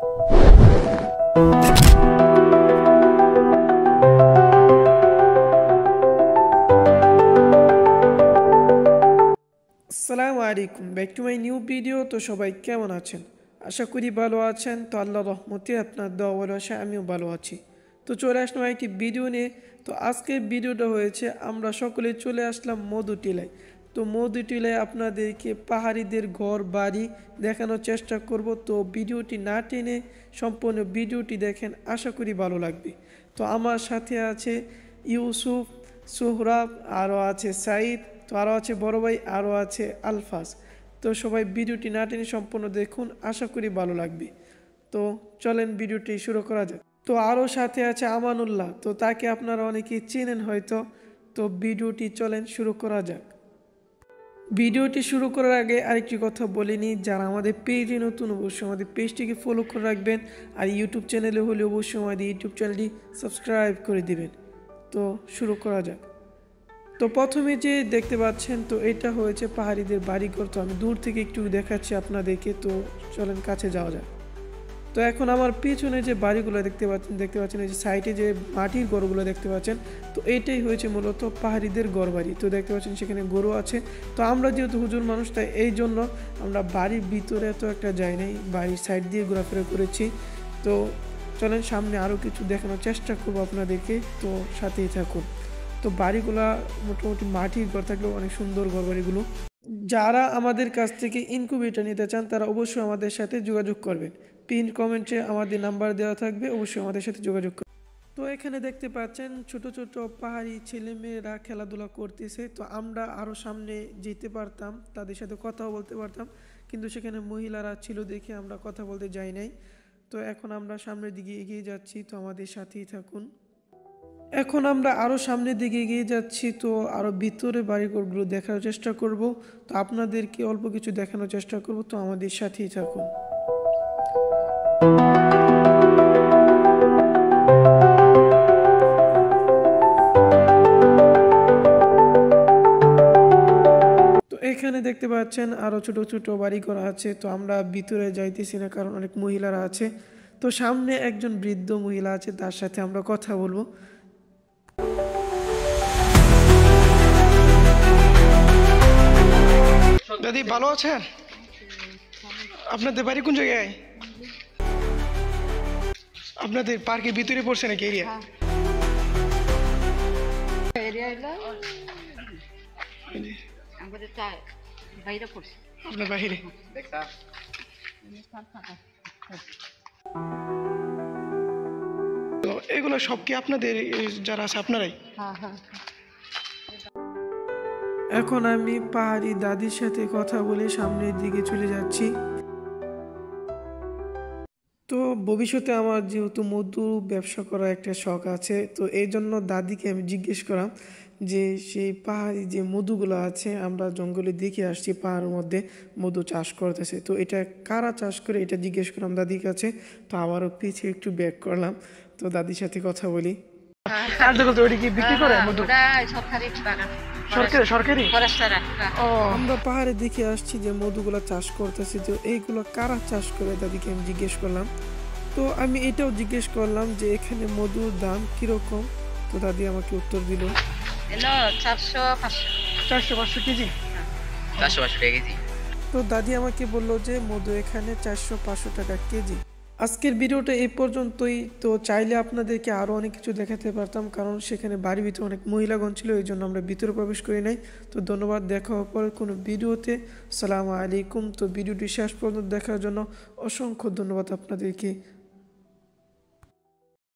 আসসালামু আলাইকুম, back to my new video. তো সবাই কেমন আছেন? আশা করি ভালো আছেন। তো আল্লাহর রহমতে আপনার দোয়া ভালোবাসা আমিও ভালো আছি। তো চলে আসলাম একটি ভিডিও নিয়ে। তো আজকের ভিডিওটা হয়েছে আমরা সকলে চলে আসলাম মধু টিলায়। তো মধু টিলায় আপনাদেরকে পাহাড়িদের ঘর বাড়ি দেখানোর চেষ্টা করব। তো ভিডিওটি না টেনে সম্পূর্ণ ভিডিওটি দেখেন, আশা করি ভালো লাগবে। তো আমার সাথে আছে ইউসুফ, সোহরাব, আরও আছে সাইদ, তো আরও আছে বড় ভাই, আরও আছে আলফাজ। তো সবাই ভিডিওটি না টেনে সম্পূর্ণ দেখুন, আশা করি ভালো লাগবে। তো চলেন ভিডিওটি শুরু করা যাক। তো আরও সাথে আছে আমানুল্লাহ, তো তাকে আপনারা অনেকেই চেনেন হয়তো। তো ভিডিওটি চলেন শুরু করা যাক। ভিডিওটি শুরু করার আগে আরেকটি কথা বলে নিই, যারা আমাদের পেজে নতুন অবশ্যই আমাদের পেজটিকে ফলো করে রাখবেন, আর ইউটিউব চ্যানেলে হলে অবশ্যই আমাদের ইউটিউব চ্যানেলটি সাবস্ক্রাইব করে দিবেন। তো শুরু করা যাক। তো প্রথমে যে দেখতে পাচ্ছেন, তো এটা হয়েছে পাহাড়িদের বাড়িঘর। তো আমি দূর থেকে একটু দেখাচ্ছি আপনাদেরকে। তো চলেন কাছে যাওয়া যায়। তো এখন আমার পিছনে যে বাড়িগুলো দেখতে পাচ্ছেন এই যে সাইডে যে মাটির ঘরগুলো দেখতে পাচ্ছেন, তো এইটাই হয়েছে মূলত পাহাড়িদের ঘর বাড়ি। তো দেখতে পাচ্ছেন সেখানে গরু আছে। তো আমরা যেহেতু হুজুর মানুষ, তাই এই জন্য আমরা বাড়ির ভিতরে তো একটা যাই নাই, বাড়ির সাইড দিয়ে ঘোরাফেরা করেছি। তো চলেন সামনে আরও কিছু দেখানোর চেষ্টা করবো আপনাদেরকে, তো সাথেই থাকুন। তো বাড়িগুলা মোটামুটি মাটির ঘর থাকলেও অনেক সুন্দর ঘর বাড়িগুলো। যারা আমাদের কাছ থেকে ইনকিউবেটর নিতে চান তারা অবশ্যই আমাদের সাথে যোগাযোগ করবেন। পিন কমেন্টে আমাদের নাম্বার দেওয়া থাকবে, অবশ্যই আমাদের সাথে যোগাযোগ করবেন। তো এখানে দেখতে পাচ্ছেন ছোট ছোট পাহাড়ি ছেলেমেয়েরা খেলাধুলা করতেছে। তো আমরা আরও সামনে যেতে পারতাম, তাদের সাথে কথাও বলতে পারতাম, কিন্তু সেখানে মহিলারা ছিল দেখে আমরা কথা বলতে যাই নাই। তো এখন আমরা সামনের দিকে এগিয়ে যাচ্ছি, তো আমাদের সাথেই থাকুন। এখন আমরা আরও সামনের দিকে এগিয়ে যাচ্ছি, তো আরও ভিতরে বাড়িঘরগুলো দেখার চেষ্টা করব। তো আপনাদেরকে অল্প কিছু দেখানোর চেষ্টা করব, তো আমাদের সাথেই থাকুন। তো এখানে দেখতে পাচ্ছেন আরও ছোট ছোট বাড়িঘর আছে। তো আমরা ভিতরে যাইতেছি না, কারণ অনেক মহিলারা আছে। তো সামনে একজন বৃদ্ধ মহিলা আছে, তার সাথে আমরা কথা বলবো। দাদি ভালো আছেন? আপনাদের বাড়ি কোন জায়গায়? আপনাদের পার্কের ভিতরে পড়ছে নাকি এরিয়া? আপনার বাইরে? তো এগুলো সব কি আপনাদের যারা আছে আপনারাই? এখন আমি পাহাড়ি দাদির সাথে কথা বলে সামনের দিকে চলে যাচ্ছি। তো ভবিষ্যতে আমার যেহেতু মধু ব্যবসা করার একটা শখ আছে, তো এই জন্য দাদিকে আমি জিজ্ঞেস করলাম যে সেই পাহাড়ি যে মধুগুলো আছে, আমরা জঙ্গলে দেখে আসছি পাহাড়ের মধ্যে মধু চাষ করতেছে, তো এটা কারা চাষ করে এটা জিজ্ঞেস করলাম দাদির কাছে। তো আবারও পিছিয়ে একটু ব্যাক করলাম, তো দাদির সাথে কথা বলি। আমরা পাহাড়ে দেখে আসছি যে মধুগুলা চাষ করতেছে, তো এইগুলো কারা চাষ করে দাদিকে আমি জিজ্ঞেস করলাম। তো আমি এটাও জিজ্ঞেস করলাম যে এখানে মধুর দাম কিরকম। তো দাদি আমাকে উত্তর দিল 400-500 কেজি। তো দাদি আমাকে বললো যে মধু এখানে 400-500 টাকা কেজি। আজকের ভিডিওটা এই পর্যন্তই। তো চাইলে আপনাদেরকে আরও অনেক কিছু দেখাতে পারতাম, কারণ সেখানে বাড়ির ভিতরে অনেক মহিলাগণ ছিল, এই জন্য আমরা ভিতরে প্রবেশ করি নাই। তো ধন্যবাদ, দেখা হওয়ার পরে কোনো ভিডিওতে। আসসালামু আলাইকুম। তো ভিডিওটি শেষ পর্যন্ত দেখার জন্য অসংখ্য ধন্যবাদ আপনাদেরকে।